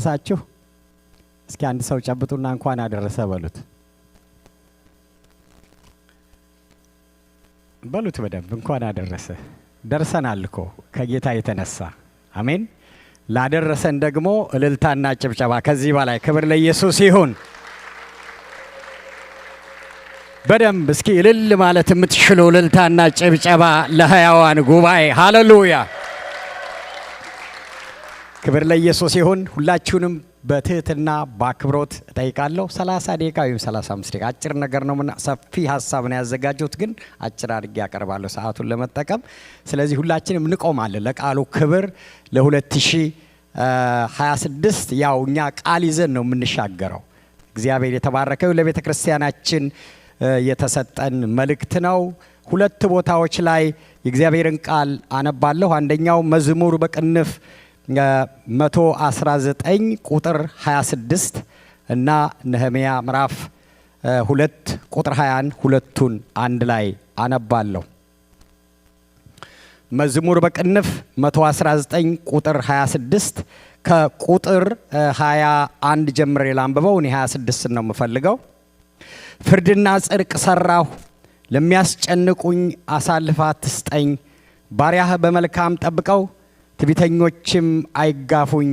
ሳችሁ እስኪ አንድ ሰው ጨብጡና እንኳን አደረሰ በሉት። በሉት በደንብ እንኳን አደረሰ። ደርሰናል እኮ ከጌታ የተነሳ አሜን። ላደረሰን ደግሞ እልልታና ጭብጨባ ከዚህ በላይ ክብር ለኢየሱስ ይሁን። በደንብ እስኪ እልል ማለት የምትችሉ እልልታና ጭብጨባ ለሕያዋን ጉባኤ ሃሌሉያ። ክብር ለኢየሱስ ይሁን። ሁላችሁንም በትህትና በአክብሮት እጠይቃለሁ። 30 ደቂቃ ወይም 35 ደቂቃ አጭር ነገር ነው። ሰፊ ሐሳብ ነው ያዘጋጀሁት፣ ግን አጭር አድርጌ ያቀርባለሁ ሰዓቱን ለመጠቀም። ስለዚህ ሁላችንም እንቆማለን ለቃሉ ክብር ለ2026 ያው እኛ ቃል ይዘን ነው የምንሻገረው። እግዚአብሔር የተባረከው ለቤተ ክርስቲያናችን የተሰጠን መልእክት ነው። ሁለት ቦታዎች ላይ የእግዚአብሔርን ቃል አነባለሁ። አንደኛው መዝሙር በቅንፍ 119 ቁጥር 26 እና ነህምያ ምዕራፍ 2 ቁጥር 21 ሁለቱን አንድ ላይ አነባለሁ። መዝሙር በቅንፍ 119 ቁጥር 26 ከቁጥር 21 ጀምሬ ላንብበው። እኔ 26 ነው የምፈልገው። ፍርድና ጽድቅ ሰራሁ፣ ለሚያስጨንቁኝ አሳልፋ አትስጠኝ። ባሪያህ በመልካም ጠብቀው፣ ትዕቢተኞችም አይጋፉኝ።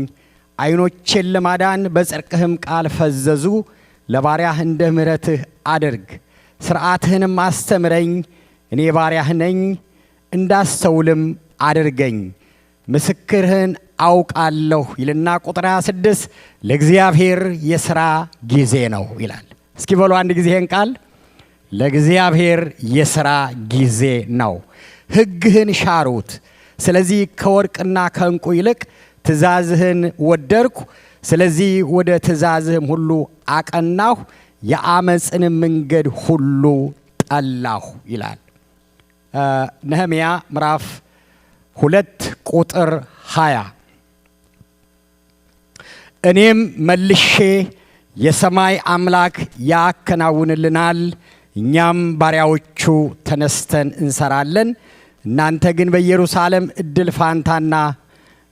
ዓይኖቼን ለማዳን በጽድቅህም ቃል ፈዘዙ። ለባሪያህ እንደ ምሕረትህ አድርግ፣ ሥርዓትህንም አስተምረኝ። እኔ ባሪያህ ነኝ፣ እንዳስተውልም አድርገኝ። ምስክርህን አውቃለሁ ይልና ቁጥር 26 ለእግዚአብሔር የሥራ ጊዜ ነው ይላል። እስኪ በሉ አንድ ጊዜ ይህን ቃል፣ ለእግዚአብሔር የሥራ ጊዜ ነው። ሕግህን ሻሩት፣ ስለዚህ ከወርቅና ከዕንቁ ይልቅ ትእዛዝህን ወደድኩ። ስለዚህ ወደ ትእዛዝህም ሁሉ አቀናሁ፣ የአመፅንም መንገድ ሁሉ ጠላሁ ይላል። ነህምያ ምዕራፍ 2 ቁጥር 20 እኔም መልሼ የሰማይ አምላክ ያከናውንልናል፣ እኛም ባሪያዎቹ ተነስተን እንሰራለን። እናንተ ግን በኢየሩሳሌም እድል ፋንታና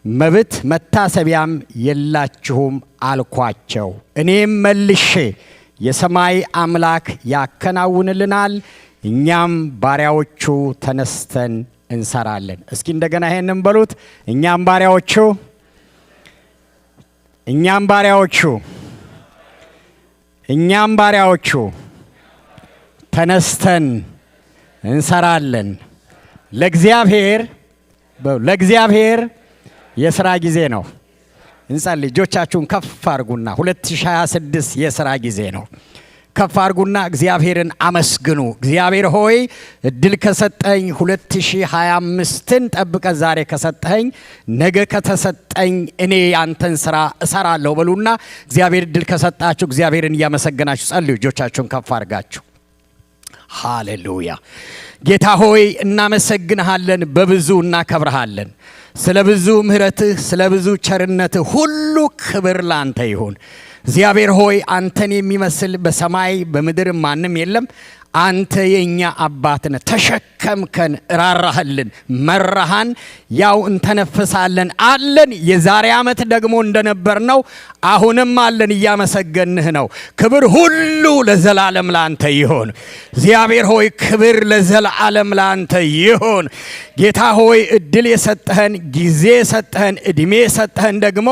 መብት መታሰቢያም የላችሁም አልኳቸው። እኔም መልሼ የሰማይ አምላክ ያከናውንልናል፣ እኛም ባሪያዎቹ ተነስተን እንሰራለን። እስኪ እንደገና ይሄንን በሉት። እኛም ባሪያዎቹ ተነስተን እንሰራለን። ለእግዚአብሔር የሥራ ጊዜ ነው። እንጸልይ። እጆቻችሁን ከፍ አድርጉና 2026 የሥራ ጊዜ ነው። ከፍ አድርጉና እግዚአብሔርን አመስግኑ። እግዚአብሔር ሆይ እድል ከሰጠኝ 2025ን ጠብቀ ዛሬ ከሰጠኝ ነገ ከተሰጠኝ እኔ ያንተን ስራ እሰራለሁ በሉና እግዚአብሔር እድል ከሰጣችሁ እግዚአብሔርን እያመሰገናችሁ ጸልዩ። እጆቻችሁን ከፍ አድርጋችሁ ሃሌሉያ። ጌታ ሆይ እናመሰግንሃለን፣ በብዙ እናከብርሃለን። ስለ ብዙ ምሕረትህ፣ ስለ ብዙ ቸርነትህ ሁሉ ክብር ላንተ ይሁን። እግዚአብሔር ሆይ አንተን የሚመስል በሰማይ በምድር ማንም የለም። አንተ የኛ አባት ነህ። ተሸከምከን፣ ራራህልን፣ መራሃን። ያው እንተነፍሳለን አለን። የዛሬ ዓመት ደግሞ እንደነበርነው አሁንም አለን። እያመሰገንህ ነው። ክብር ሁሉ ለዘላለም ላንተ ይሁን። እግዚአብሔር ሆይ ክብር ለዘላለም ላንተ ይሁን። ጌታ ሆይ እድል የሰጠህን ጊዜ የሰጠህን እድሜ የሰጠህን ደግሞ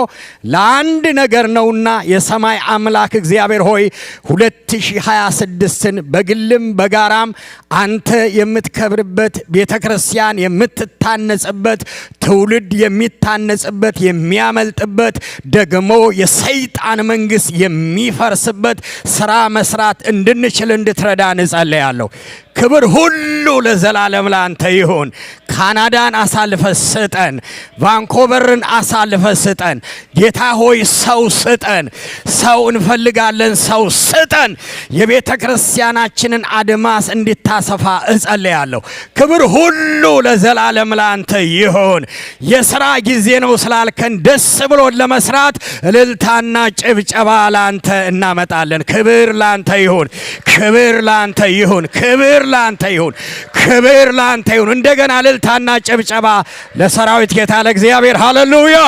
ለአንድ ነገር ነውና የሰማይ አምላክ እግዚአብሔር ሆይ 2026ን በግልም በጋራም አንተ የምትከብርበት፣ ቤተ ክርስቲያን የምትታነጽበት፣ ትውልድ የሚታነጽበት፣ የሚያመልጥበት፣ ደግሞ የሰይጣን መንግስት የሚፈርስበት ስራ መስራት እንድንችል እንድትረዳን እጸልያለሁ። ክብር ሁሉ ለዘላለም ላንተ ይሁን። ካናዳን አሳልፈ ስጠን፣ ቫንኮቨርን አሳልፈ ስጠን። ጌታ ሆይ ሰው ስጠን፣ ሰው እንፈልጋለን፣ ሰው ስጠን። የቤተ ክርስቲያናችንን አድማስ እንድታሰፋ እጸልያለሁ። ክብር ሁሉ ለዘላለም ላንተ ይሁን። የሥራ ጊዜ ነው ስላልከን ደስ ብሎን ለመስራት እልልታና ጭብጨባ ላንተ እናመጣለን። ክብር ላንተ ይሁን፣ ክብር ላንተ ይሁን፣ ክብር ላንተ ይሁን፣ ክብር ላንተ ይሁን። እንደገና እልልታና ጭብጨባ ለሰራዊት ጌታ ለእግዚአብሔር ሃሌሉያ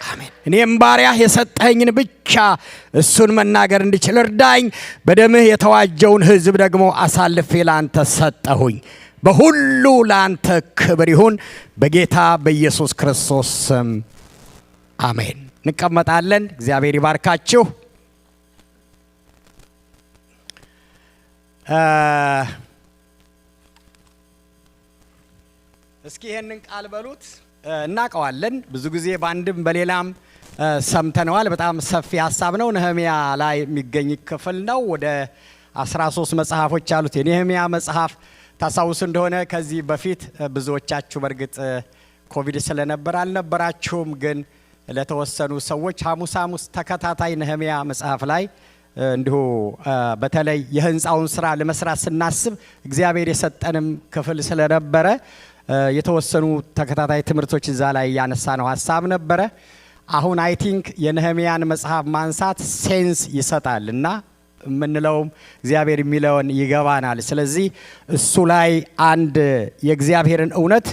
አሜን። እኔም ባሪያ የሰጠኸኝን ብቻ እሱን መናገር እንድችል እርዳኝ። በደምህ የተዋጀውን ሕዝብ ደግሞ አሳልፌ ላንተ ሰጠሁኝ። በሁሉ ላንተ ክብር ይሁን በጌታ በኢየሱስ ክርስቶስ ስም አሜን። እንቀመጣለን። እግዚአብሔር ይባርካችሁ። እስኪ ይሄንን ቃል በሉት። እናቀዋለን ብዙ ጊዜ በአንድም በሌላም ሰምተነዋል። በጣም ሰፊ ሐሳብ ነው። ነህምያ ላይ የሚገኝ ክፍል ነው። ወደ 13 መጽሐፎች አሉት የነህምያ መጽሐፍ። ታሳውሱ እንደሆነ ከዚህ በፊት ብዙዎቻችሁ በርግጥ ኮቪድ ስለነበር አልነበራችሁም፣ ግን ለተወሰኑ ሰዎች ሐሙስ ተከታታይ ነህምያ መጽሐፍ ላይ እንዲሁ በተለይ የህንጻውን ስራ ለመስራት ስናስብ እግዚአብሔር የሰጠንም ክፍል ስለነበረ የተወሰኑ ተከታታይ ትምህርቶች እዛ ላይ ያነሳነው ሐሳብ ነበረ። አሁን አይ ቲንክ የነህምያን መጽሐፍ ማንሳት ሴንስ ይሰጣል እና ምንለውም እግዚአብሔር የሚለውን ይገባናል። ስለዚህ እሱ ላይ አንድ የእግዚአብሔርን እውነት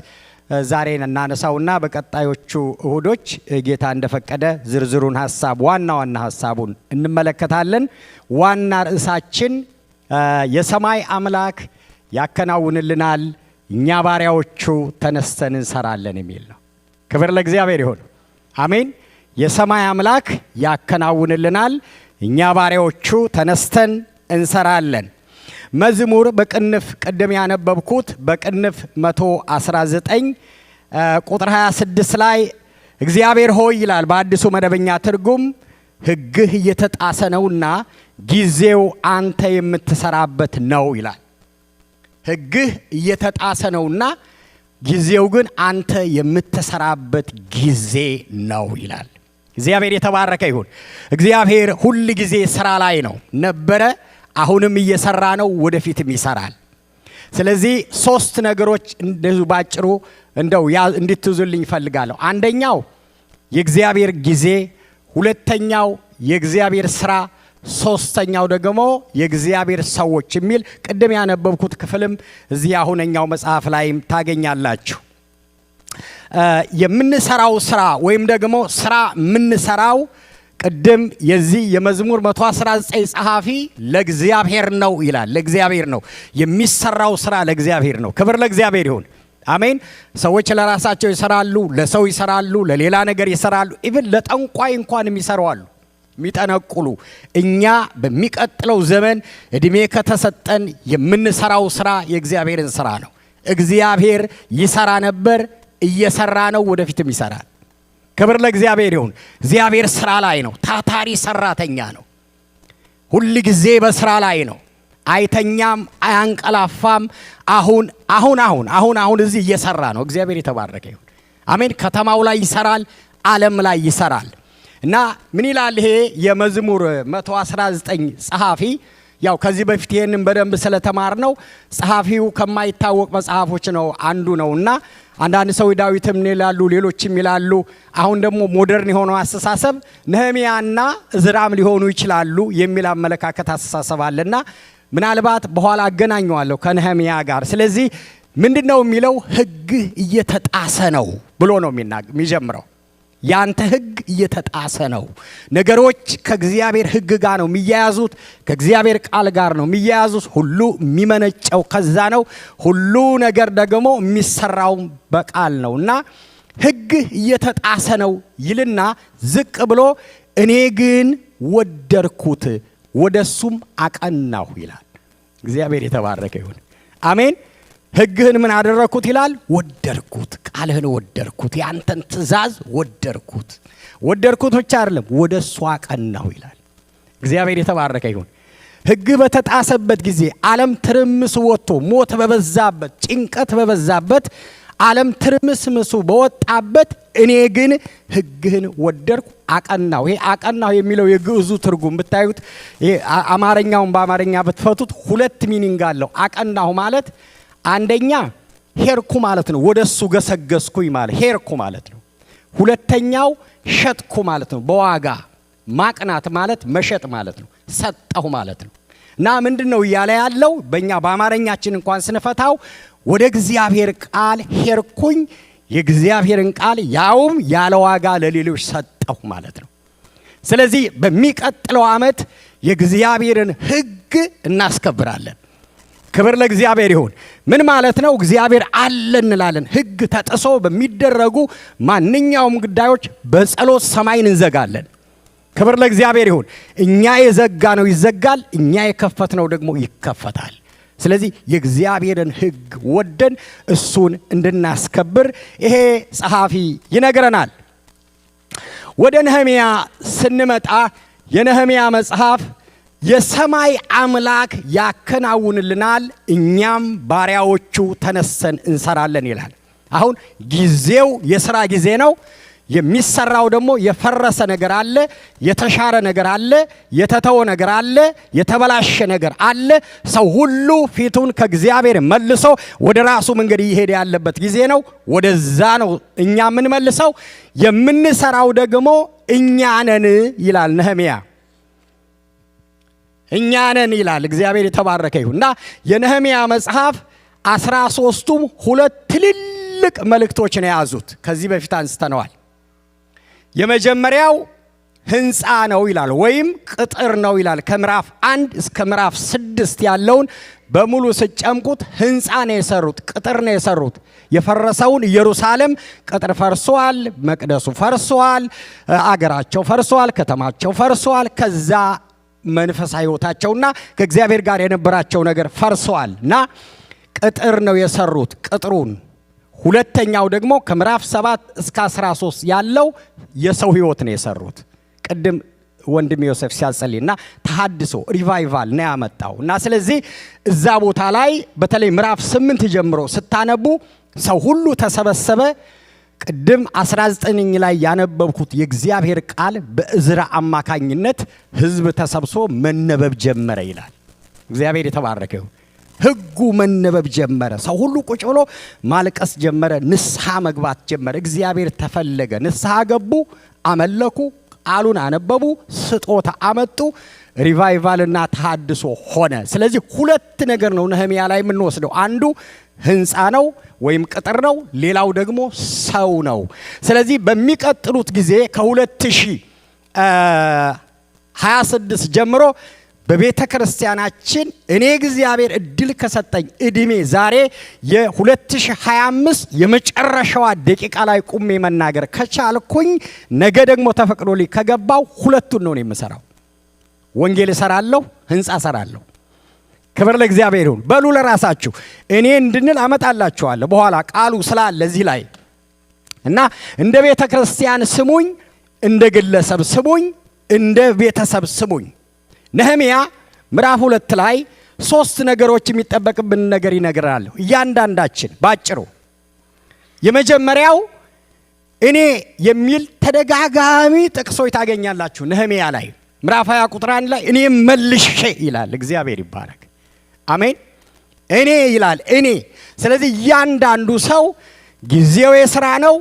ዛሬ እናነሳውና በቀጣዮቹ እሁዶች ጌታ እንደፈቀደ ዝርዝሩን ሐሳብ ዋና ሐሳቡን እንመለከታለን። ዋና ርዕሳችን የሰማይ አምላክ ያከናውንልናል፣ እኛ ባሪያዎቹ ተነስተን እንሰራለን የሚል ነው። ክብር ለእግዚአብሔር ይሁን። አሜን። የሰማይ አምላክ ያከናውንልናል፣ እኛ ባሪያዎቹ ተነስተን እንሰራለን። መዝሙር በቅንፍ ቅድም ያነበብኩት በቅንፍ 119 ቁጥር 26 ላይ እግዚአብሔር ሆይ ይላል በአዲሱ መደበኛ ትርጉም፣ ሕግህ እየተጣሰ ነውና ጊዜው አንተ የምትሰራበት ነው ይላል። ሕግህ እየተጣሰ ነውና ጊዜው ግን አንተ የምትሰራበት ጊዜ ነው ይላል። እግዚአብሔር የተባረከ ይሁን። እግዚአብሔር ሁል ጊዜ ስራ ላይ ነው ነበረ፣ አሁንም እየሰራ ነው፣ ወደፊትም ይሰራል። ስለዚህ 3 ነገሮች እንደዚሁ ባጭሩ እንደው እንድትይዙልኝ ፈልጋለሁ። አንደኛው የእግዚአብሔር ጊዜ፣ ሁለተኛው የእግዚአብሔር ስራ፣ ሶስተኛው ደግሞ የእግዚአብሔር ሰዎች የሚል ቅድም ያነበብኩት ክፍልም እዚህ አሁነኛው መጽሐፍ ላይም ታገኛላችሁ። የምንሰራው ስራ ወይም ደግሞ ስራ የምንሰራው ቅድም የዚህ የመዝሙር 119 ጸሐፊ ለእግዚአብሔር ነው ይላል። ለእግዚአብሔር ነው የሚሰራው ስራ፣ ለእግዚአብሔር ነው። ክብር ለእግዚአብሔር ይሁን። አሜን። ሰዎች ለራሳቸው ይሰራሉ፣ ለሰው ይሰራሉ፣ ለሌላ ነገር ይሰራሉ። ኢቭን ለጠንቋይ እንኳን የሚሰራሉ የሚጠነቁሉ። እኛ በሚቀጥለው ዘመን እድሜ ከተሰጠን የምንሰራው ስራ የእግዚአብሔርን ስራ ነው። እግዚአብሔር ይሰራ ነበር፣ እየሰራ ነው፣ ወደፊትም ይሰራል። ክብር ለእግዚአብሔር ይሁን። እግዚአብሔር ስራ ላይ ነው። ታታሪ ሰራተኛ ነው። ሁል ጊዜ በስራ ላይ ነው። አይተኛም፣ አያንቀላፋም። አሁን እዚህ እየሰራ ነው። እግዚአብሔር የተባረከ ይሁን። አሜን። ከተማው ላይ ይሰራል፣ ዓለም ላይ ይሰራል። እና ምን ይላል ይሄ የመዝሙር 119 ጸሐፊ? ያው ከዚህ በፊት ይሄንን በደንብ ስለተማር ነው። ጸሐፊው ከማይታወቅ መጽሐፎች ነው አንዱ ነውና አንዳንድ ሰው ዳዊትም ይላሉ፣ ሌሎችም ይላሉ። አሁን ደግሞ ሞደርን የሆነው አስተሳሰብ ነህምያና እዝራም ሊሆኑ ይችላሉ የሚል አመለካከት አስተሳሰብ አለና ምናልባት በኋላ አገናኘዋለሁ ከነህምያ ጋር። ስለዚህ ምንድነው የሚለው? ሕግ እየተጣሰ ነው ብሎ ነው የሚጀምረው። ያንተ ሕግ እየተጣሰ ነው። ነገሮች ከእግዚአብሔር ሕግ ጋር ነው የሚያያዙት፣ ከእግዚአብሔር ቃል ጋር ነው የሚያያዙት። ሁሉ የሚመነጨው ከዛ ነው። ሁሉ ነገር ደግሞ የሚሰራው በቃል ነውና ሕግ እየተጣሰ ነው ይልና ዝቅ ብሎ እኔ ግን ወደድኩት ወደሱም አቀናሁ ይላል። እግዚአብሔር የተባረከ ይሁን። አሜን። ሕግህን ምን አደረኩት ይላል? ወደድኩት። ቃልህን ወደድኩት፣ ያንተን ትእዛዝ ወደድኩት። ወደድኩት ብቻ አይደለም ወደሱ አቀናሁ ይላል። እግዚአብሔር የተባረከ ይሁን። ሕግ በተጣሰበት ጊዜ ዓለም ትርምስ ወጥቶ ሞት በበዛበት ጭንቀት በበዛበት ዓለም ትርምስምሱ በወጣበት እኔ ግን ሕግህን ወደድኩ አቀናሁ። ይሄ አቀናሁ የሚለው የግዕዙ ትርጉም ብታዩት ይሄ አማርኛውን በአማርኛ ብትፈቱት 2 ሚኒንግ አለው። አቀናሁ ማለት አንደኛ ሄርኩ ማለት ነው፣ ወደሱ ገሰገስኩኝ ማለት ሄርኩ ማለት ነው። ሁለተኛው ሸጥኩ ማለት ነው። በዋጋ ማቅናት ማለት መሸጥ ማለት ነው፣ ሰጠሁ ማለት ነው። እና ምንድነው እያለ ያለው? በእኛ በአማርኛችን እንኳን ስንፈታው ወደ እግዚአብሔር ቃል ሄርኩኝ፣ የእግዚአብሔርን ቃል ያውም ያለ ዋጋ ለሌሎች ሰጠሁ ሰጠሁ ማለት ነው። ስለዚህ በሚቀጥለው ዓመት የእግዚአብሔርን ሕግ እናስከብራለን። ክብር ለእግዚአብሔር ይሁን። ምን ማለት ነው? እግዚአብሔር አለ እንላለን። ሕግ ተጥሶ በሚደረጉ ማንኛውም ጉዳዮች በጸሎት ሰማይን እንዘጋለን። ክብር ለእግዚአብሔር ይሁን። እኛ የዘጋ ነው ይዘጋል፣ እኛ የከፈትነው ደግሞ ይከፈታል። ስለዚህ የእግዚአብሔርን ሕግ ወደን እሱን እንድናስከብር ይሄ ጸሐፊ ይነግረናል። ወደ ነህምያ ስንመጣ የነህምያ መጽሐፍ የሰማይ አምላክ ያከናውንልናል፣ እኛም ባሪያዎቹ ተነስተን እንሰራለን ይላል። አሁን ጊዜው የሥራ ጊዜ ነው። የሚሰራው ደግሞ የፈረሰ ነገር አለ፣ የተሻረ ነገር አለ፣ የተተወ ነገር አለ፣ የተበላሸ ነገር አለ። ሰው ሁሉ ፊቱን ከእግዚአብሔር መልሶ ወደ ራሱ መንገድ እየሄደ ያለበት ጊዜ ነው። ወደዛ ነው እኛ የምንመልሰው። የምንሰራው ደግሞ እኛ ነን ይላል ነህምያ። እኛ ነን ይላል። እግዚአብሔር የተባረከ ይሁን። እና የነህምያ መጽሐፍ 13ቱም ሁለት ትልልቅ መልእክቶችን የያዙት ከዚህ በፊት አንስተነዋል። የመጀመሪያው ህንፃ ነው ይላል፣ ወይም ቅጥር ነው ይላል። ከምዕራፍ 1 እስከ ምዕራፍ 6 ያለውን በሙሉ ስጨምቁት ህንፃ ነው የሰሩት፣ ቅጥር ነው የሰሩት። የፈረሰውን ኢየሩሳሌም ቅጥር ፈርሷል፣ መቅደሱ ፈርሷል፣ አገራቸው ፈርሷል፣ ከተማቸው ፈርሷል። ከዛ መንፈሳዊ ህይወታቸውና ከእግዚአብሔር ጋር የነበራቸው ነገር ፈርሷል እና ቅጥር ነው የሰሩት ቅጥሩን። ሁለተኛው ደግሞ ከምዕራፍ 7 እስከ 13 ያለው የሰው ህይወት ነው የሰሩት። ቅድም ወንድም ዮሴፍ ሲያጸልይና ተሐድሶ ሪቫይቫል ነው ያመጣው እና ስለዚህ እዛ ቦታ ላይ በተለይ ምዕራፍ 8 ጀምሮ ስታነቡ ሰው ሁሉ ተሰበሰበ። ቅድም 19 ላይ ያነበብኩት የእግዚአብሔር ቃል በእዝራ አማካኝነት ህዝብ ተሰብስቦ መነበብ ጀመረ ይላል። እግዚአብሔር የተባረከ ይሁን። ህጉ መነበብ ጀመረ። ሰው ሁሉ ቁጭ ብሎ ማልቀስ ጀመረ። ንስሐ መግባት ጀመረ። እግዚአብሔር ተፈለገ። ንስሐ ገቡ፣ አመለኩ፣ ቃሉን አነበቡ፣ ስጦታ አመጡ። ሪቫይቫልና ተሐድሶ ሆነ። ስለዚህ ሁለት ነገር ነው ነህምያ ላይ የምንወስደው። አንዱ ህንፃ ነው ወይም ቅጥር ነው፣ ሌላው ደግሞ ሰው ነው። ስለዚህ በሚቀጥሉት ጊዜ ከ2026 ጀምሮ በቤተ ክርስቲያናችን እኔ እግዚአብሔር እድል ከሰጠኝ እድሜ ዛሬ የ2025 የመጨረሻዋ ደቂቃ ላይ ቁሜ መናገር ከቻልኩኝ ነገ ደግሞ ተፈቅዶልኝ ከገባው ሁለቱን ነው የምሰራው። ወንጌል እሰራለሁ፣ ህንፃ እሰራለሁ። ክብር ለእግዚአብሔር ይሁን። በሉ ለራሳችሁ እኔ እንድንል አመጣላችኋለሁ በኋላ ቃሉ ስላለ እዚህ ላይ እና እንደ ቤተ ክርስቲያን ስሙኝ፣ እንደ ግለሰብ ስሙኝ፣ እንደ ቤተሰብ ስሙኝ። ነህምያ ምዕራፍ 2 ላይ 3 ነገሮች የሚጠበቅብን ነገር ይነግራል እያንዳንዳችን ባጭሩ። የመጀመሪያው እኔ የሚል ተደጋጋሚ ጥቅሶች ታገኛላችሁ ነህምያ ላይ ምዕራፍ 20 ቁጥር 1 ላይ እኔ መልሼ ይላል። እግዚአብሔር ይባረክ። አሜን። እኔ ይላል እኔ። ስለዚህ እያንዳንዱ ሰው ጊዜው የሥራ ነው፣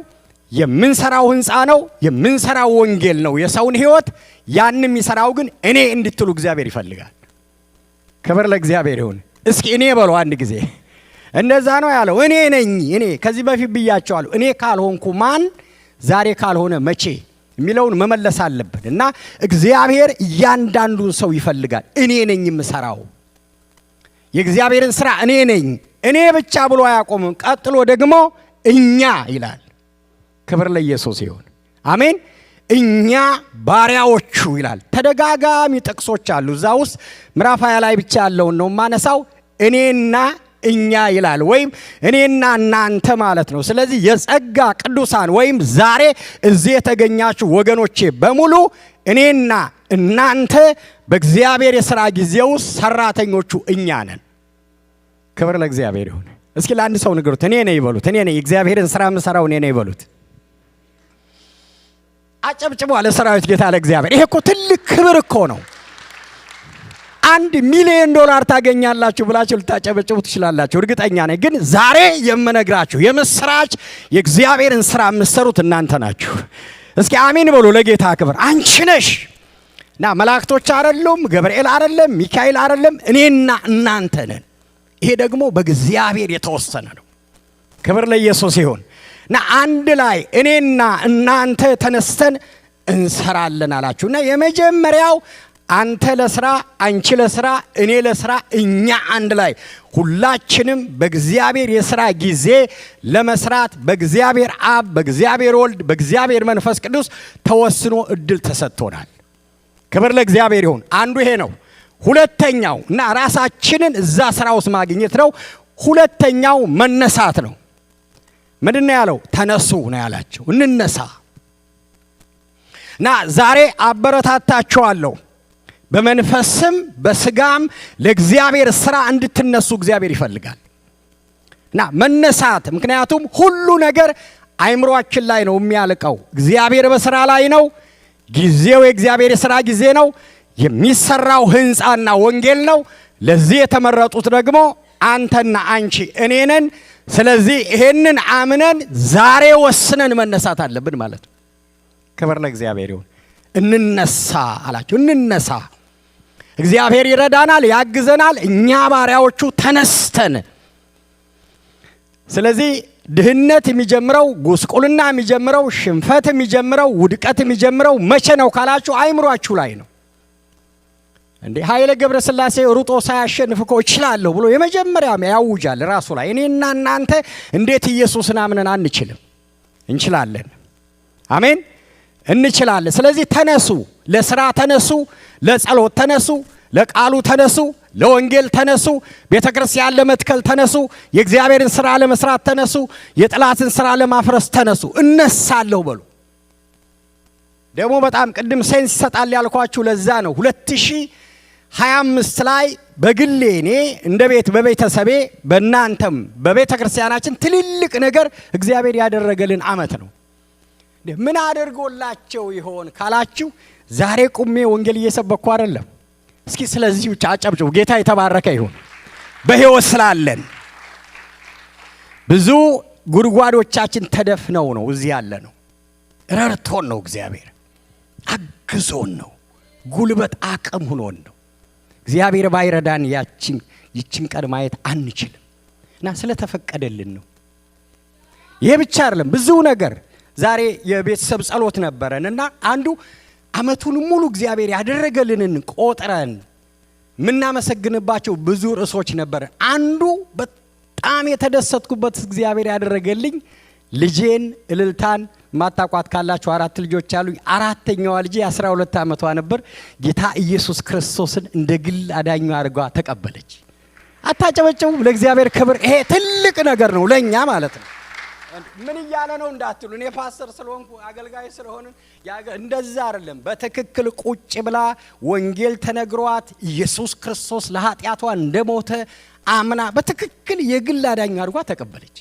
የምንሰራው ህንፃ ነው፣ የምንሰራው ወንጌል ነው፣ የሰውን ህይወት። ያን የሚሰራው ግን እኔ እንድትሉ እግዚአብሔር ይፈልጋል። ክብር ለእግዚአብሔር ይሁን። እስኪ እኔ በሉ አንድ ጊዜ። እንደዛ ነው ያለው። እኔ ነኝ። እኔ ከዚህ በፊት ብያቸዋለሁ። እኔ ካልሆንኩ ማን፣ ዛሬ ካልሆነ መቼ የሚለውን መመለስ አለብን እና እግዚአብሔር እያንዳንዱን ሰው ይፈልጋል። እኔ ነኝ የምሰራው የእግዚአብሔርን ስራ እኔ ነኝ። እኔ ብቻ ብሎ አያቆምም። ቀጥሎ ደግሞ እኛ ይላል። ክብር ለኢየሱስ ይሁን። አሜን። እኛ ባሪያዎቹ ይላል። ተደጋጋሚ ጥቅሶች አሉ እዛ ውስጥ። ምዕራፍ 20 ላይ ብቻ ያለውን ነው ማነሳው። እኔና እኛ ይላል፣ ወይም እኔና እናንተ ማለት ነው። ስለዚህ የጸጋ ቅዱሳን ወይም ዛሬ እዚህ የተገኛችሁ ወገኖቼ በሙሉ እኔና እናንተ በእግዚአብሔር የሥራ ጊዜ ውስጥ ሰራተኞቹ እኛ ነን። ክብር ለእግዚአብሔር ይሁን። እስኪ ለአንድ ሰው ንገሩት፣ እኔ ነኝ ይበሉት። እኔ ነኝ የእግዚአብሔርን ሥራ የምሰራው እኔ ነኝ ይበሉት። አጨብጭቡ አለ ሰራዊት ጌታ ለእግዚአብሔር። ይሄ እኮ ትልቅ ክብር እኮ ነው። $1 ሚሊዮን ታገኛላችሁ ብላችሁ ልታጨበጭቡ ትችላላችሁ፣ እርግጠኛ ነኝ። ግን ዛሬ የምነግራችሁ የምስራች የእግዚአብሔርን ሥራ የምትሰሩት እናንተ ናችሁ። እስኪ አሜን በሉ ለጌታ ክብር። አንቺ ነሽ እና መላእክቶች አይደሉም፣ ገብርኤል አይደለም፣ ሚካኤል አይደለም፣ እኔና እናንተ ነን። ይሄ ደግሞ በእግዚአብሔር የተወሰነ ነው። ክብር ለኢየሱስ ይሁን። እና አንድ ላይ እኔና እናንተ ተነስተን እንሰራለን አላችሁና የመጀመሪያው አንተ ለስራ አንቺ ለስራ እኔ ለስራ እኛ አንድ ላይ ሁላችንም በእግዚአብሔር የሥራ ጊዜ ለመስራት በእግዚአብሔር አብ በእግዚአብሔር ወልድ በእግዚአብሔር መንፈስ ቅዱስ ተወስኖ እድል ተሰጥቶናል። ክብር ለእግዚአብሔር ይሁን። አንዱ ይሄ ነው። ሁለተኛው እና ራሳችንን እዛ ስራ ውስጥ ማግኘት ነው። ሁለተኛው መነሳት ነው። ምንድነው ያለው? ተነሱ ነው ያላቸው። እንነሳ እና ዛሬ አበረታታችኋለሁ በመንፈስም በስጋም ለእግዚአብሔር ስራ እንድትነሱ እግዚአብሔር ይፈልጋል። እና መነሳት ምክንያቱም ሁሉ ነገር አይምሮአችን ላይ ነው የሚያልቀው። እግዚአብሔር በስራ ላይ ነው። ጊዜው የእግዚአብሔር የሥራ ጊዜ ነው። የሚሰራው ህንጻና ወንጌል ነው። ለዚህ የተመረጡት ደግሞ አንተና አንቺ እኔ ነን። ስለዚህ ይሄንን አምነን ዛሬ ወስነን መነሳት አለብን ማለት ነው። ክብር ለእግዚአብሔር ይሁን። እንነሳ አላችሁ። እንነሳ። እግዚአብሔር ይረዳናል፣ ያግዘናል። እኛ ባሪያዎቹ ተነስተን ስለዚህ ድህነት የሚጀምረው ጉስቁልና የሚጀምረው ሽንፈት የሚጀምረው ውድቀት የሚጀምረው መቼ ነው ካላችሁ አይምሯችሁ ላይ ነው። እንዴ ኃይለ ገብረስላሴ ሩጦ ሳያሸንፍ እኮ እችላለሁ ብሎ የመጀመሪያም ያውጃል ራሱ ላይ። እኔና እናንተ እንዴት ኢየሱስን አምነን አንችልም? እንችላለን። አሜን፣ እንችላለን። ስለዚህ ተነሱ፣ ለሥራ ተነሱ፣ ለጸሎት ተነሱ፣ ለቃሉ ተነሱ፣ ለወንጌል ተነሱ፣ ቤተክርስቲያን ለመትከል ተነሱ፣ የእግዚአብሔርን ሥራ ለመስራት ተነሱ፣ የጠላትን ሥራ ለማፍረስ ተነሱ። እነሳለሁ በሉ። ደግሞ በጣም ቅድም ሴንስ ይሰጣል ያልኳችሁ ለዛ ነው። 2025 ላይ በግሌ እኔ እንደ ቤት በቤተሰቤ በእናንተም በቤተክርስቲያናችን ትልልቅ ነገር እግዚአብሔር ያደረገልን ዓመት ነው። ምን አድርጎላቸው ይሆን ካላችሁ ዛሬ ቁሜ ወንጌል እየሰበኩ አይደለም። እስኪ ስለዚህ ብቻ አጨብጭቡ። ጌታ የተባረከ ይሁን። በሕይወት ስላለን ብዙ ጉድጓዶቻችን ተደፍነው ነው እዚህ ያለ ነው። ረድቶን ነው እግዚአብሔር፣ አግዞን ነው፣ ጉልበት አቅም ሆኖን ነው። እግዚአብሔር ባይረዳን ይችን ቀን ማየት አንችልም እና ስለተፈቀደልን ነው። ይሄ ብቻ አይደለም፣ ብዙ ነገር ዛሬ የቤተሰብ ጸሎት ነበረንና አንዱ ዓመቱን ሙሉ እግዚአብሔር ያደረገልንን ቆጥረን ምናመሰግንባቸው ብዙ ርዕሶች ነበር። አንዱ በጣም የተደሰትኩበት እግዚአብሔር ያደረገልኝ ልጄን እልልታን ማጣቋት ካላችሁ 4 ልጆች አሉኝ። አራተኛዋ ልጄ 12 ዓመቷ ነበር። ጌታ ኢየሱስ ክርስቶስን እንደ ግል አዳኙ አድርጋ ተቀበለች። አታጨበጭቡ ለእግዚአብሔር ክብር። ይሄ ትልቅ ነገር ነው ለኛ ማለት ነው። ምን እያለ ነው እንዳትሉ፣ እኔ ፓስተር ስለሆንኩ አገልጋይ ስለሆነ እንደዛ አይደለም። በትክክል ቁጭ ብላ ወንጌል ተነግሯት ኢየሱስ ክርስቶስ ለኃጢአቷ እንደሞተ አምና በትክክል የግል አዳኝ አድርጋ ተቀበለች።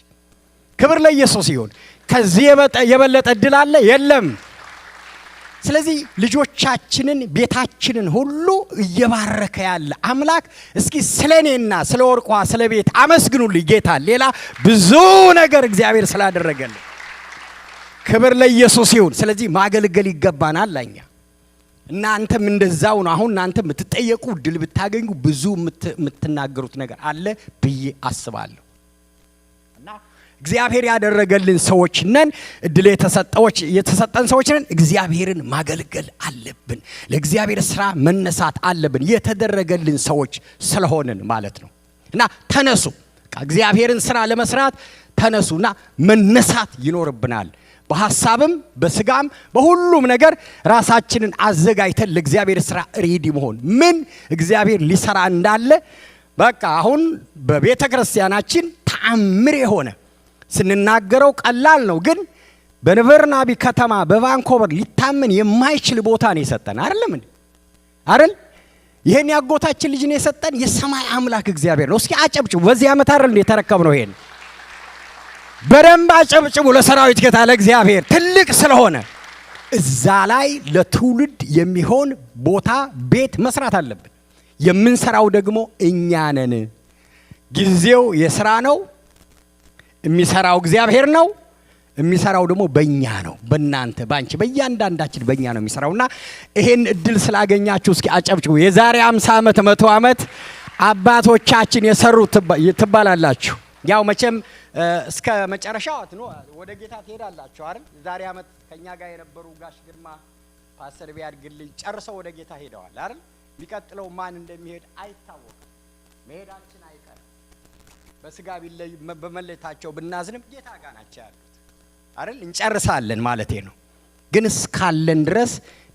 ክብር ለኢየሱስ ይሁን። ከዚህ የበለጠ እድል አለ? የለም። ስለዚህ ልጆቻችንን ቤታችንን ሁሉ እየባረከ ያለ አምላክ እስኪ ስለኔና ስለ ወርቋ ስለ ቤት አመስግኑልኝ ጌታ። ሌላ ብዙ ነገር እግዚአብሔር ስላደረገልን ክብር ለኢየሱስ ይሁን። ስለዚህ ማገልገል ይገባናል ለኛ። እናንተም እንደዛው ነው። አሁን እናንተ የምትጠየቁ ድል ብታገኙ ብዙ የምትናገሩት ነገር አለ ብዬ አስባለሁ። እግዚአብሔር ያደረገልን ሰዎች ነን። እድል የተሰጠን ሰዎች ነን። እግዚአብሔርን ማገልገል አለብን። ለእግዚአብሔር ስራ መነሳት አለብን። የተደረገልን ሰዎች ስለሆንን ማለት ነው። እና ተነሱ፣ እግዚአብሔርን ስራ ለመስራት ተነሱና መነሳት ይኖርብናል። በሐሳብም በስጋም በሁሉም ነገር ራሳችንን አዘጋጅተን ለእግዚአብሔር ስራ ሬዲ መሆን። ምን እግዚአብሔር ሊሰራ እንዳለ በቃ አሁን በቤተ ክርስቲያናችን ተአምር የሆነ ስንናገረው ቀላል ነው፣ ግን በነቨርናቢ ከተማ በቫንኮቨር ሊታመን የማይችል ቦታ ነው የሰጠን። አይደለም እንዴ? አይደል? ይሄን ያጎታችን ልጅ ነው የሰጠን የሰማይ አምላክ እግዚአብሔር ነው። እስኪ አጨብጭቡ። በዚህ ዓመት አይደል እንዴ ተረከብነው? ይሄን በደንብ አጨብጭቡ ለሰራዊት ጌታ ለእግዚአብሔር። ትልቅ ስለሆነ እዛ ላይ ለትውልድ የሚሆን ቦታ ቤት መስራት አለብን። የምንሰራው ደግሞ እኛ ነን። ጊዜው የሥራ ነው። የሚሰራው እግዚአብሔር ነው። የሚሰራው ደግሞ በእኛ ነው። በእናንተ ባንቺ በእያንዳንዳችን በእኛ ነው የሚሰራውና ይሄን እድል ስላገኛችሁ እስኪ አጨብጭቡ። የዛሬ 50 ዓመት 100 ዓመት አባቶቻችን የሰሩት ትባላላችሁ። ያው መቼም እስከ መጨረሻው ወደ ጌታ ትሄዳላችሁ አይደል? ዛሬ ዓመት ከኛ ጋር የነበሩ ጋሽ ግርማ ፓስተር ቢያድግልኝ ጨርሰው ወደ ጌታ ሄደዋል አይደል? የሚቀጥለው ማን እንደሚሄድ አይታወቅም። መሄዳችን አይቀርም። በስጋ ቢለይ በመለየታቸው ብናዝንም ጌታ ጋር ናቸው ያሉት አይደል? እንጨርሳለን ማለቴ ነው። ግን እስካለን ድረስ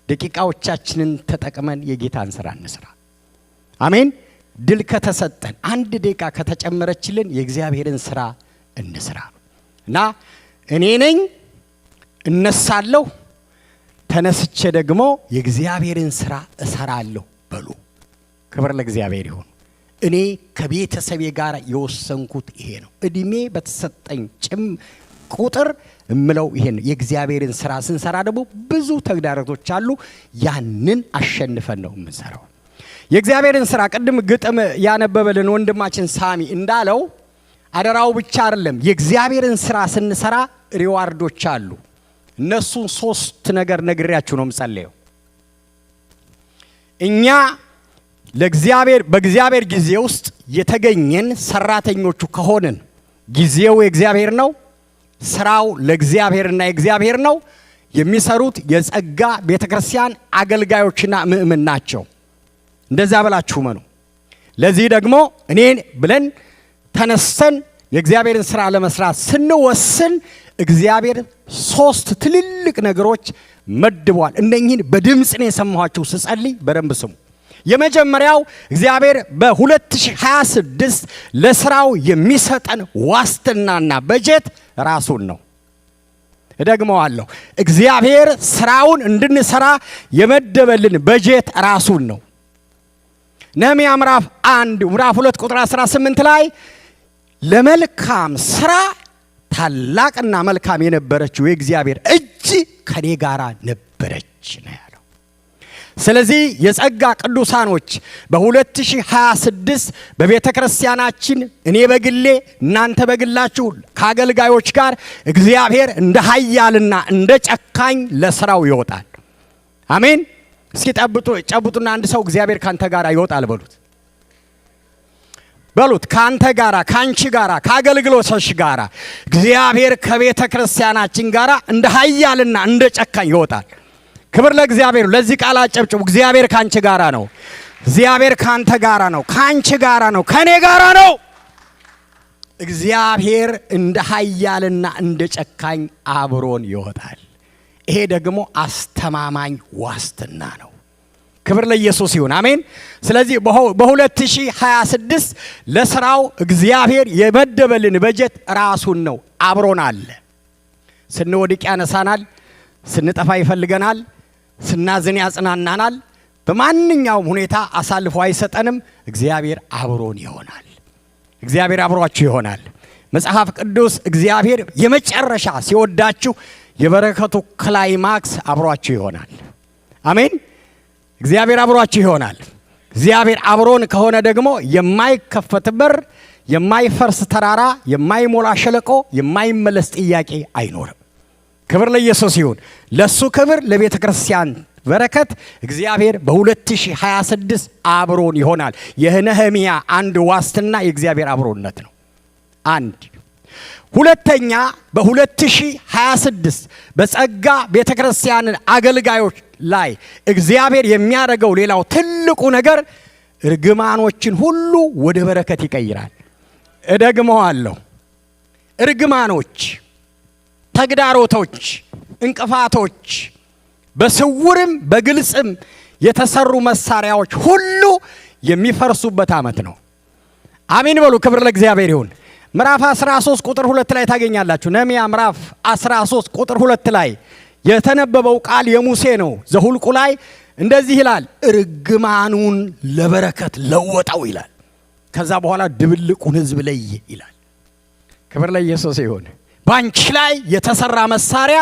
ደቂቃዎቻችንን ተጠቅመን የጌታን ስራ እንስራ። አሜን። ድል ከተሰጠን አንድ ደቂቃ ከተጨመረችልን የእግዚአብሔርን ስራ እንስራ እና እኔ ነኝ እነሳለሁ ተነስቼ ደግሞ የእግዚአብሔርን ስራ እሰራለሁ በሉ። ክብር ለእግዚአብሔር ይሁን። እኔ ከቤተሰቤ ጋር የወሰንኩት ይሄ ነው። እድሜ በተሰጠኝ ቁጥር እምለው ይሄን የእግዚአብሔርን ስራ ስንሰራ ደግሞ ብዙ ተግዳሮቶች አሉ። ያንን አሸንፈን ነው የምንሰራው የእግዚአብሔርን ስራ። ቅድም ግጥም ያነበበልን ወንድማችን ሳሚ እንዳለው አደራው ብቻ አይደለም፣ የእግዚአብሔርን ስራ ስንሰራ ሪዋርዶች አሉ። እነሱን 3 ነገር ነግሬያችሁ ነው የምጸልየው። እኛ በእግዚአብሔር ጊዜ ውስጥ የተገኘን ሰራተኞቹ ከሆንን ጊዜው የእግዚአብሔር ነው፣ ስራው ለእግዚአብሔርና የእግዚአብሔር ነው። የሚሰሩት የጸጋ ቤተክርስቲያን አገልጋዮችና ምእመናን ናቸው። እንደዛ ብላችሁ መኑ። ለዚህ ደግሞ እኔን ብለን ተነስተን የእግዚአብሔርን ስራ ለመስራት ስንወስን እግዚአብሔር 3 ትልልቅ ነገሮች መድቧል። እነኚህን በድምጽ ነው የሰማኋችሁ ስጸልይ፣ በደንብ ስሙ። የመጀመሪያው እግዚአብሔር በ2026 ለስራው የሚሰጠን ዋስትናና በጀት ራሱን ነው። እደግመዋለሁ። እግዚአብሔር ስራውን እንድንሰራ የመደበልን በጀት ራሱን ነው። ነህምያ ምዕራፍ 2 ቁጥር 18 ላይ ለመልካም ስራ ታላቅና መልካም የነበረችው የእግዚአብሔር እጅ ከኔ ጋር ነበረች ነው ያለው። ስለዚህ የጸጋ ቅዱሳኖች በ2026 በቤተክርስቲያናችን እኔ በግሌ እናንተ በግላችሁ ከአገልጋዮች ጋር እግዚአብሔር እንደ ኃያልና እንደ ጨካኝ ለስራው ይወጣል። አሜን። እስኪ ጨብጡና አንድ ሰው እግዚአብሔር ካንተ ጋር ይወጣል በሉት። ካንተ ጋራ፣ ካንቺ ጋራ፣ ከአገልግሎቶች ጋራ እግዚአብሔር ከቤተ ክርስቲያናችን ጋራ እንደ ኃያልና እንደ ጨካኝ ይወጣል። ክብር ለእግዚአብሔር። ለዚህ ቃል አጨብጭቡ። እግዚአብሔር ካንቺ ጋራ ነው። እግዚአብሔር ካንተ ጋራ ነው። ካንቺ ጋራ ነው። ከኔ ጋራ ነው። እግዚአብሔር እንደ ኃያልና እንደ ጨካኝ አብሮን ይወጣል። ይሄ ደግሞ አስተማማኝ ዋስትና ነው። ክብር ለኢየሱስ ይሁን። አሜን። ስለዚህ በ2026 ለስራው እግዚአብሔር የመደበልን በጀት ራሱን ነው። አብሮን አለ። ስንወድቅ ያነሳናል፣ ስንጠፋ ይፈልገናል፣ ስናዝን ያጽናናናል። በማንኛውም ሁኔታ አሳልፎ አይሰጠንም። እግዚአብሔር አብሮን ይሆናል። እግዚአብሔር አብሯችሁ ይሆናል። መጽሐፍ ቅዱስ እግዚአብሔር የመጨረሻ ሲወዳችሁ የበረከቱ ክላይማክስ አብሯችሁ ይሆናል። አሜን። እግዚአብሔር አብሯችሁ ይሆናል። እግዚአብሔር አብሮን ከሆነ ደግሞ የማይከፈት በር፣ የማይፈርስ ተራራ፣ የማይሞላ ሸለቆ፣ የማይመለስ ጥያቄ አይኖርም። ክብር ለኢየሱስ ይሁን። ለሱ ክብር፣ ለቤተ ክርስቲያን በረከት እግዚአብሔር በ2026 አብሮን ይሆናል። የነህምያ አንድ ዋስትና የእግዚአብሔር አብሮነት ነው። አንድ ሁለተኛ በ2026 በጸጋ ቤተክርስቲያን አገልጋዮች ላይ እግዚአብሔር የሚያደርገው ሌላው ትልቁ ነገር እርግማኖችን ሁሉ ወደ በረከት ይቀይራል። እደግመዋለሁ። እርግማኖች፣ ተግዳሮቶች፣ እንቅፋቶች፣ በስውርም በግልጽም የተሰሩ መሳሪያዎች ሁሉ የሚፈርሱበት ዓመት ነው። አሜን በሉ። ክብር ለእግዚአብሔር ይሁን። ምዕራፍ 13 ቁጥር 2 ላይ ታገኛላችሁ። ነህምያ ምዕራፍ 13 ቁጥር 2 ላይ የተነበበው ቃል የሙሴ ነው። ዘሁልቁ ላይ እንደዚህ ይላል፣ እርግማኑን ለበረከት ለወጠው ይላል። ከዛ በኋላ ድብልቁን ሕዝብ ለየ ይላል። ክብር ለኢየሱስ ይሁን። ባንቺ ላይ የተሰራ መሳሪያ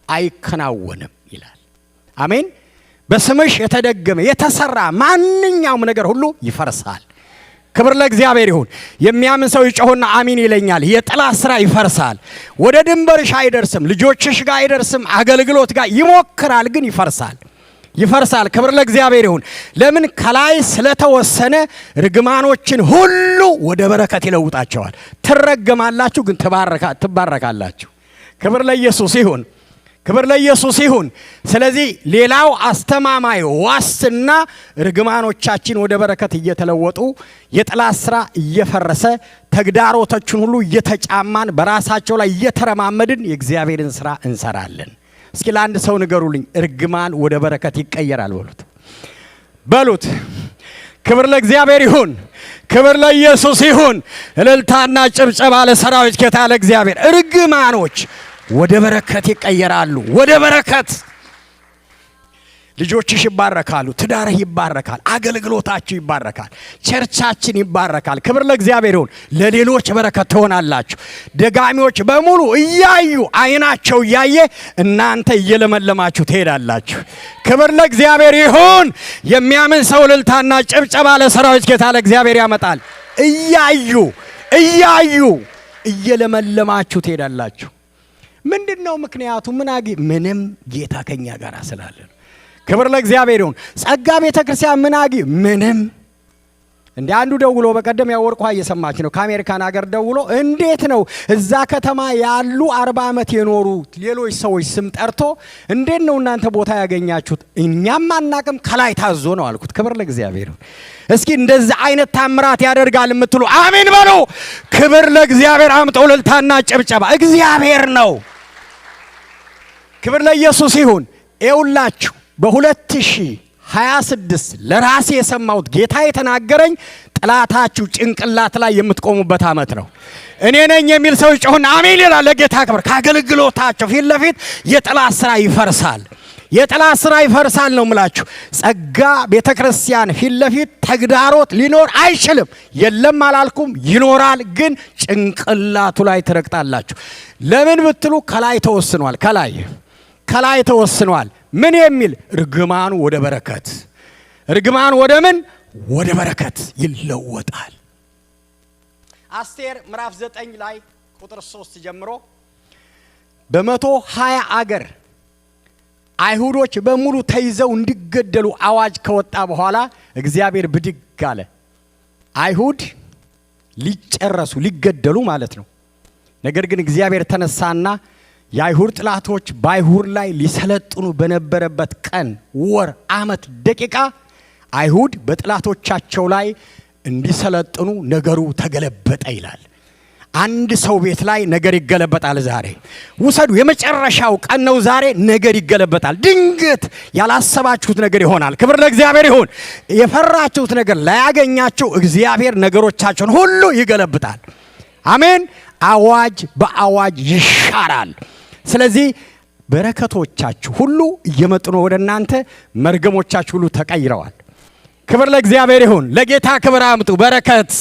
አይከናወንም ይላል። አሜን። በስምሽ የተደገመ የተሰራ ማንኛውም ነገር ሁሉ ይፈርሳል። ክብር ለእግዚአብሔር ይሁን። የሚያምን ሰው ይጮህና አሚን ይለኛል። የጠላት ስራ ይፈርሳል። ወደ ድንበርሽ አይደርስም፣ ልጆችሽ ጋር አይደርስም፣ አገልግሎት ጋር ይሞክራል፣ ግን ይፈርሳል። ክብር ለእግዚአብሔር ይሁን። ለምን? ከላይ ስለተወሰነ ርግማኖችን ሁሉ ወደ በረከት ይለውጣቸዋል። ትረገማላችሁ፣ ግን ትባረካላችሁ። ክብር ለኢየሱስ ይሁን። ክብር ለኢየሱስ ይሁን። ስለዚህ ሌላው አስተማማኝ ዋስትና ርግማኖቻችን ወደ በረከት እየተለወጡ የጠላት ስራ እየፈረሰ ተግዳሮቶችን ሁሉ እየተጫማን በራሳቸው ላይ እየተረማመድን የእግዚአብሔርን ስራ እንሰራለን። እስኪ ለአንድ ሰው ንገሩልኝ፣ እርግማን ወደ በረከት ይቀየራል በሉት። ክብር ለእግዚአብሔር ይሁን። ክብር ለኢየሱስ ይሁን። እልልታና ጭብጨባ ለሰራዊት ጌታ ለእግዚአብሔር። እርግማኖች ወደ በረከት ይቀየራሉ። ወደ በረከት ልጆችሽ ይባረካሉ፣ ትዳርህ ይባረካል፣ አገልግሎታችሁ ይባረካል፣ ቸርቻችን ይባረካል። ክብር ለእግዚአብሔር ይሁን። ለሌሎች በረከት ትሆናላችሁ። ደጋሚዎች በሙሉ እያዩ አይናቸው እያየ እናንተ እየለመለማችሁ ትሄዳላችሁ። ክብር ለእግዚአብሔር ይሁን። የሚያምን ሰው እልልታና ጭብጨባ ለሰራዊት ጌታ ለእግዚአብሔር ያመጣል። እያዩ እየለመለማችሁ ትሄዳላችሁ። ምንድነው ምክንያቱ? ምንም ጌታ ከኛ ጋር ስላለ። ክብር ለእግዚአብሔር ይሁን። ጸጋ ቤተክርስቲያን ምንም እንደ አንዱ ደውሎ በቀደም ያወርቁ እየሰማች ነው። ከአሜሪካን ሀገር ደውሎ እንዴት ነው እዛ ከተማ ያሉ 40 ዓመት የኖሩ ሌሎች ሰዎች ስም ጠርቶ እንዴት ነው እናንተ ቦታ ያገኛችሁት? እኛም አናቅም ከላይ ታዞ ነው አልኩት። ክብር ለእግዚአብሔር ይሁን። እስኪ እንደዚህ አይነት ታምራት ያደርጋል የምትሉ አሜን በሉ። ክብር ለእግዚአብሔር አምጡ። እልልታና ጭብጨባ እግዚአብሔር ነው። ክብር ለኢየሱስ ይሁን። ይውላችሁ በ2026 ለራሴ የሰማሁት ጌታ የተናገረኝ ጠላታችሁ ጭንቅላት ላይ የምትቆሙበት ዓመት ነው። እኔ ነኝ የሚል ሰው ጮህና አሜን ይላል። ለጌታ ክብር። ካገልግሎታቸው ፊት ለፊት የጠላት ስራ ይፈርሳል። የጠላት ስራ ይፈርሳል ነው ምላችሁ። ጸጋ ቤተክርስቲያን ፊት ለፊት ተግዳሮት ሊኖር አይችልም። የለም አላልኩም፣ ይኖራል። ግን ጭንቅላቱ ላይ ትረግጣላችሁ። ለምን ብትሉ ከላይ ተወስኗል። ከላይ ተወስኗል። ምን የሚል? እርግማኑ ወደ በረከት። እርግማኑ ወደ ምን? ወደ በረከት ይለወጣል። አስቴር ምዕራፍ 9 ላይ ቁጥር 3 ጀምሮ በ120 አገር አይሁዶች በሙሉ ተይዘው እንዲገደሉ አዋጅ ከወጣ በኋላ እግዚአብሔር ብድግ አለ። አይሁድ ሊጨረሱ ሊገደሉ ማለት ነው። ነገር ግን እግዚአብሔር ተነሳና የአይሁድ ጥላቶች በአይሁድ ላይ ሊሰለጥኑ በነበረበት ቀን፣ ወር፣ ዓመት፣ ደቂቃ አይሁድ በጥላቶቻቸው ላይ እንዲሰለጥኑ ነገሩ ተገለበጠ ይላል። አንድ ሰው ቤት ላይ ነገር ይገለበጣል። ዛሬ ውሰዱ። የመጨረሻው ቀን ነው ዛሬ። ነገር ይገለበጣል። ድንገት ያላሰባችሁት ነገር ይሆናል። ክብር ለእግዚአብሔር ይሁን። የፈራችሁት ነገር ላያገኛችሁ እግዚአብሔር ነገሮቻችሁን ሁሉ ይገለብጣል። አሜን። አዋጅ በአዋጅ ይሻራል። ስለዚህ በረከቶቻችሁ ሁሉ እየመጡ ነው ወደ እናንተ። መርገሞቻችሁ ሁሉ ተቀይረዋል። ክብር ለእግዚአብሔር ይሁን። ለጌታ ክብር አምጡ። በረከት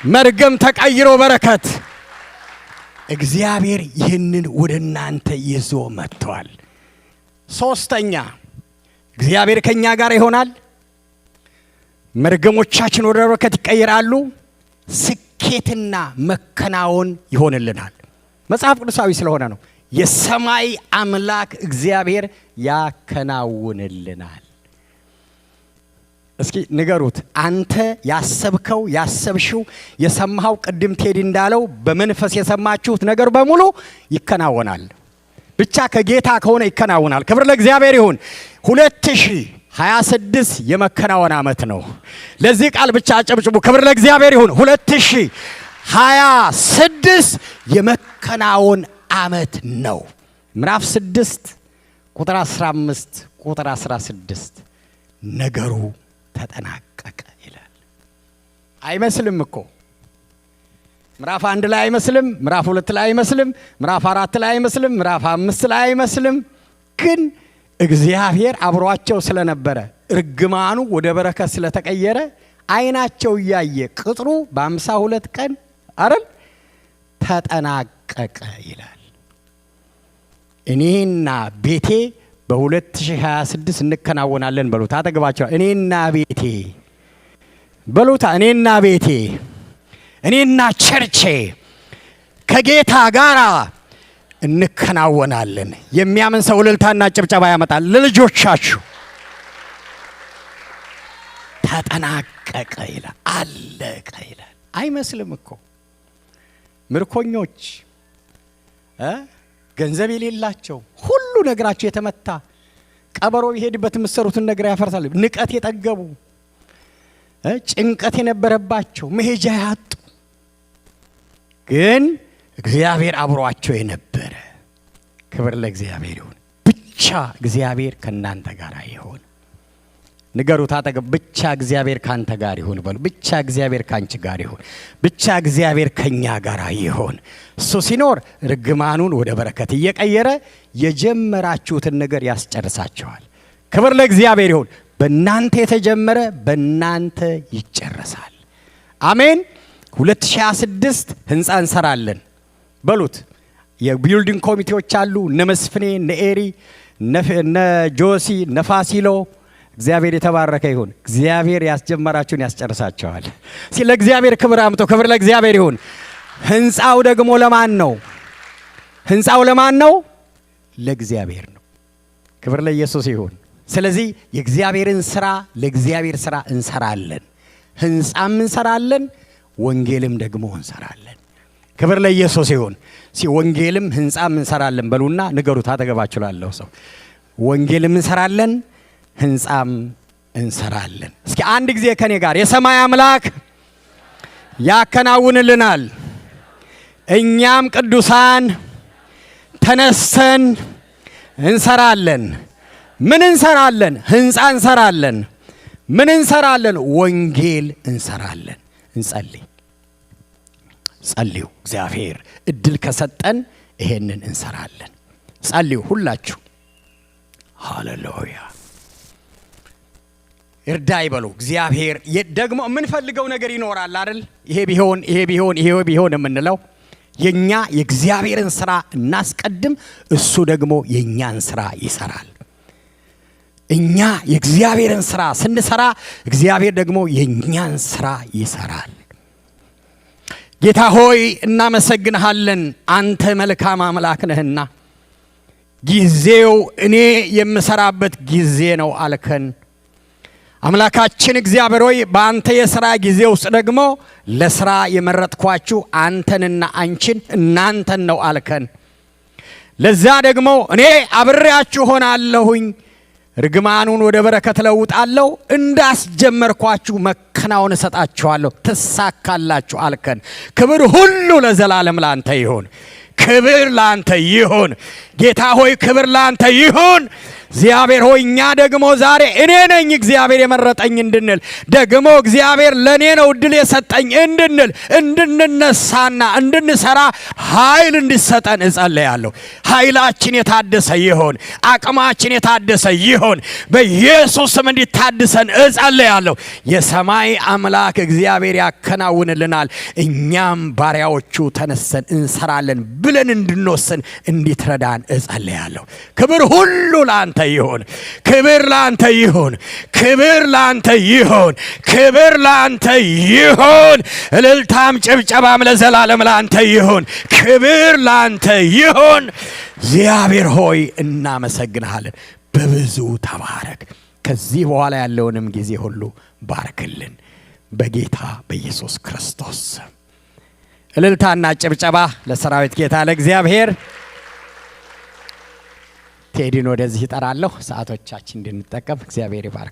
መርገም ተቀይሮ በረከት። እግዚአብሔር ይህንን ወደ እናንተ ይዞ መጥቷል። ሶስተኛ እግዚአብሔር ከኛ ጋር ይሆናል። መርገሞቻችን ወደ በረከት ይቀየራሉ። ስኬትና መከናወን ይሆንልናል። መጽሐፍ ቅዱሳዊ ስለሆነ ነው። የሰማይ አምላክ እግዚአብሔር ያከናውንልናል። እስኪ ንገሩት። አንተ ያሰብከው ያሰብሽው የሰማኸው ቅድም ቴዲ እንዳለው በመንፈስ የሰማችሁት ነገር በሙሉ ይከናወናል። ብቻ ከጌታ ከሆነ ይከናወናል። ክብር ለእግዚአብሔር ይሁን። 2026 የመከናወን ዓመት ነው። ለዚህ ቃል ብቻ አጨብጭቡ። ክብር ለእግዚአብሔር ይሁን። 2026 የመከናወን ዓመት ነው። ምዕራፍ 6 ቁጥር 15 ቁጥር 16 ነገሩ ተጠናቀቀ ይላል። አይመስልም እኮ ምዕራፍ 1 ላይ አይመስልም፣ ምዕራፍ 2 ላይ አይመስልም፣ ምዕራፍ 4 ላይ አይመስልም፣ ምዕራፍ 5 ላይ አይመስልም። ግን እግዚአብሔር አብሯቸው ስለነበረ እርግማኑ ወደ በረከት ስለተቀየረ አይናቸው እያየ ቅጥሩ በ52 ቀን አይደል ተጠናቀቀ ይላል። እኔና ቤቴ በ2026 እንከናወናለን በሉታ። አጠገባቸው እኔና ቤቴ በሉታ። እኔና ቤቴ፣ እኔና ቸርቼ ከጌታ ጋር እንከናወናለን። የሚያምን ሰው እልልታና ጭብጨባ ያመጣል። ለልጆቻችሁ ተጠናቀቀ ይላል። አለቀ ይላል። አይመስልም እኮ ምርኮኞች፣ ገንዘብ የሌላቸው ሁሉ ነገራቸው የተመታ ቀበሮ ይሄድበት የምትሰሩትን ነገር ያፈርሳል። ንቀት የጠገቡ ጭንቀት የነበረባቸው መሄጃ ያጡ ግን እግዚአብሔር አብሯቸው የነበረ ክብር ለእግዚአብሔር ይሁን። ብቻ እግዚአብሔር ከናንተ ጋር ይሁን። ንገሩት አጠገብ ብቻ እግዚአብሔር ካንተ ጋር ይሁን በሉ። ብቻ እግዚአብሔር ካንቺ ጋር ይሁን። ብቻ እግዚአብሔር ከኛ ጋር ይሁን። እሱ ሲኖር ርግማኑን ወደ በረከት እየቀየረ የጀመራችሁትን ነገር ያስጨርሳችኋል። ክብር ለእግዚአብሔር ይሁን። በእናንተ የተጀመረ በእናንተ ይጨረሳል። አሜን። 2026 ህንፃ እንሰራለን በሉት። የቢልዲንግ ኮሚቴዎች አሉ። እነ መስፍኔ፣ እነ ኤሪ፣ እነ ጆሲ፣ እነ ፋሲሎ እግዚአብሔር የተባረከ ይሁን። እግዚአብሔር ያስጀመራችሁን ያስጨርሳችኋል። ስለ እግዚአብሔር ክብር አምጡ። ክብር ለእግዚአብሔር ይሁን። ህንፃው ደግሞ ለማን ነው? ህንፃው ለማን ነው? ለእግዚአብሔር ነው። ክብር ለኢየሱስ ይሁን። ስለዚህ የእግዚአብሔርን ስራ ለእግዚአብሔር ስራ እንሰራለን። ህንፃም እንሰራለን፣ ወንጌልም ደግሞ እንሰራለን። ክብር ለኢየሱስ ይሁን። ወንጌልም ህንፃም እንሰራለን በሉና ንገሩት አጠገባችሁ ላለው ሰው ወንጌልም እንሰራለን ህንፃም እንሰራለን። እስኪ አንድ ጊዜ ከኔ ጋር የሰማይ አምላክ ያከናውንልናል። እኛም ቅዱሳን ተነስተን እንሰራለን። ምን እንሰራለን? ህንፃ እንሰራለን። ምን እንሰራለን? ወንጌል እንሰራለን። እንጸልይ። ጸልዩ። እግዚአብሔር እድል ከሰጠን ይሄንን እንሰራለን። ጸልዩ ሁላችሁ። ሃሌሉያ። እርዳይ በሉ። እግዚአብሔር ደግሞ የምንፈልገው ነገር ይኖራል አይደል? ይሄ ቢሆን ይሄ ቢሆን ይሄ ቢሆን የምንለው የኛ የእግዚአብሔርን ስራ እናስቀድም፣ እሱ ደግሞ የኛን ስራ ይሰራል። እኛ የእግዚአብሔርን ስራ ስንሰራ እግዚአብሔር ደግሞ የኛን ስራ ይሰራል። ጌታ ሆይ እናመሰግንሃለን። አንተ መልካም አምላክ ነህና ጊዜው እኔ የምሰራበት ጊዜ ነው አልከን። አምላካችን እግዚአብሔር ሆይ በአንተ የሥራ ጊዜ ውስጥ ደግሞ ለሥራ የመረጥኳችሁ አንተንና አንቺን እናንተን ነው አልከን። ለዛ ደግሞ እኔ አብሬያችሁ ሆናለሁኝ፣ ርግማኑን ወደ በረከት ለውጣለሁ፣ እንዳስጀመርኳችሁ መከናወን እሰጣችኋለሁ፣ ትሳካላችሁ አልከን። ክብር ሁሉ ለዘላለም ላንተ ይሁን። ክብር ላንተ ይሁን። ጌታ ሆይ ክብር ላንተ ይሁን። እግዚአብሔር ሆይ እኛ ደግሞ ዛሬ እኔ ነኝ እግዚአብሔር የመረጠኝ እንድንል ደግሞ እግዚአብሔር ለኔ ነው እድል የሰጠኝ እንድንል እንድንነሳና እንድንሰራ ኃይል እንዲሰጠን እጸልያለሁ። ኃይላችን የታደሰ ይሁን። አቅማችን የታደሰ ይሁን። በኢየሱስ ስም እንዲታደሰን እጸልያለሁ። የሰማይ አምላክ እግዚአብሔር ያከናውንልናል። እኛም ባሪያዎቹ ተነስተን እንሰራለን ብለን እንድንወስን እንዲትረዳን እጸልያለሁ። ክብር ሁሉ ላንተ ይሁን። ክብር ላንተ ይሁን። ክብር ላንተ ይሁን። ክብር ላንተ ይሁን። እልልታም ጭብጨባም ለዘላለም ላንተ ይሁን። ክብር ላንተ ይሁን። እግዚአብሔር ሆይ እናመሰግንሃለን። በብዙ ተባረክ። ከዚህ በኋላ ያለውንም ጊዜ ሁሉ ባርክልን በጌታ በኢየሱስ ክርስቶስ። እልልታና ጭብጨባ ለሰራዊት ጌታ ለእግዚአብሔር። ቴዲን ወደዚህ እጠራለሁ። ሰዓቶቻችን እንድንጠቀም እግዚአብሔር ይባርክ።